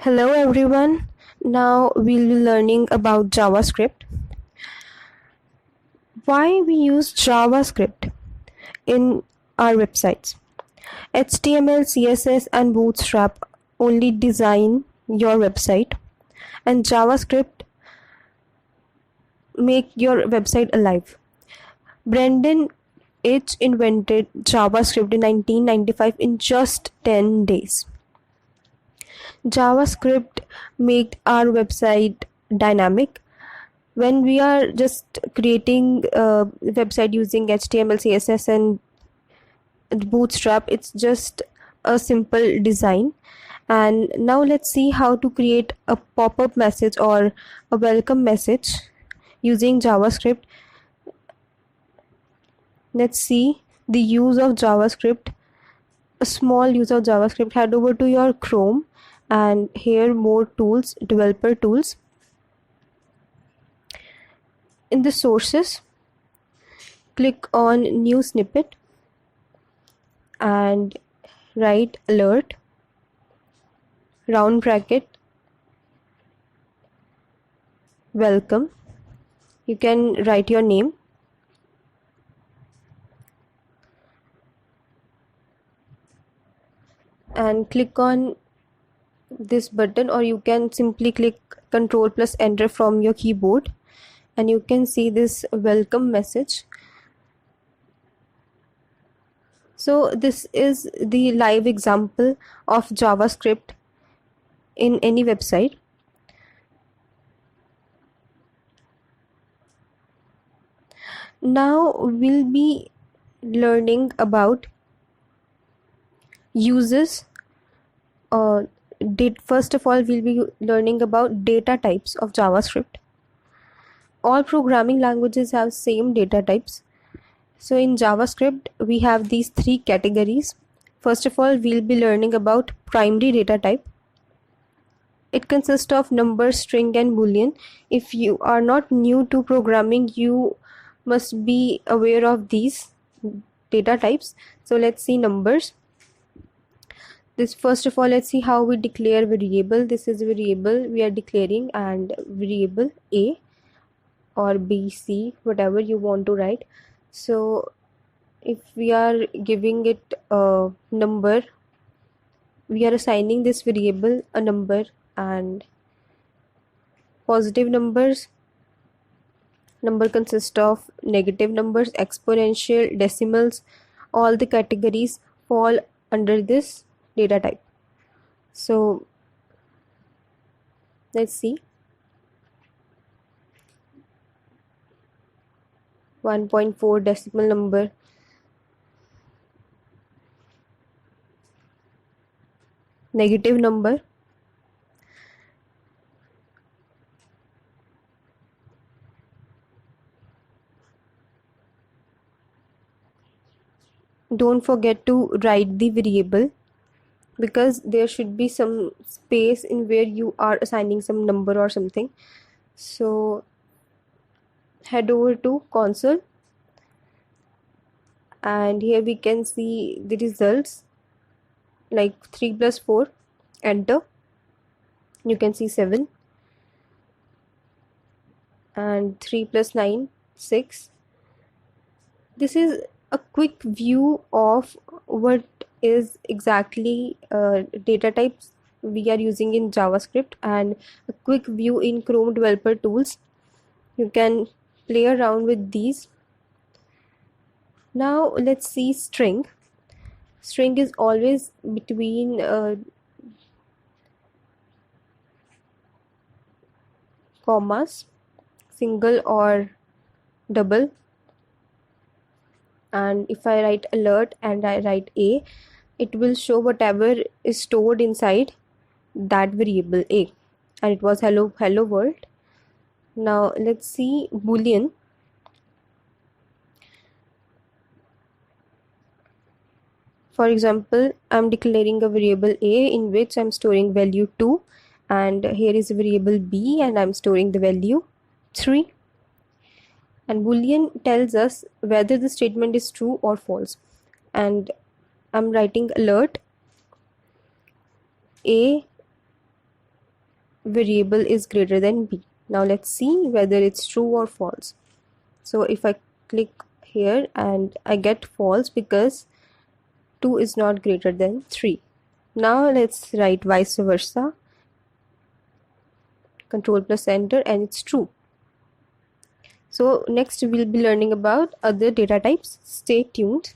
Hello everyone. Now we'll be learning about JavaScript. Why we use JavaScript in our websites. HTML, CSS and Bootstrap only design your website, and JavaScript make your website alive. Brendan H invented JavaScript in 1995 in just 10 days. JavaScript made our website dynamic. When we are just creating a website using HTML, CSS and Bootstrap, it's just a simple design. And now let's see how to create a pop-up message or a welcome message using JavaScript. Let's see the use of JavaScript. A small use of JavaScript. Head over to your Chrome and here more tools, developer tools. In the sources, click on new snippet and write alert, round bracket, welcome. You can write your name. And click on this button, or you can simply click Ctrl plus Enter from your keyboard, and you can see this welcome message. So this is the live example of JavaScript in any website. Now we'll be learning about uses. First of all, we'll be learning about data types of JavaScript. All programming languages have same data types. So in JavaScript, we have these three categories. First of all, we'll be learning about primary data type. It consists of number, string and boolean. If you are not new to programming, you must be aware of these data types. So let's see numbers. This first of all, let's see how we declare variable. This is a variable we are declaring, and variable A or B, C, whatever you want to write. So if we are giving it a number, we are assigning this variable a number, and positive numbers. Number consists of negative numbers, exponential, decimals. All the categories fall under this data type. So let's see. 1.4 decimal number, negative number, don't forget to write the variable, because there should be some space in where you are assigning some number or something. So head over to console, and here we can see the results, like 3 plus 4, enter. You can see 7, and 3 plus 9, 6. This is a quick view of what is exactly data types we are using in JavaScript, and a quick view in Chrome developer tools. You can play around with these. Now let's see string. String is always between commas, single or double. And if I write alert and I write A, it will show whatever is stored inside that variable A, and it was hello world. Now let's see boolean. For example, I'm declaring a variable A in which I'm storing value 2, and here is a variable B and I'm storing the value 3. And boolean tells us whether the statement is true or false, and I'm writing alert. A variable is greater than b. Now let's see whether it's true or false. So if I click here and I get false because 2 is not greater than 3. Now let's write vice versa. Control plus enter and it's true. So next we'll be learning about other data types. Stay tuned.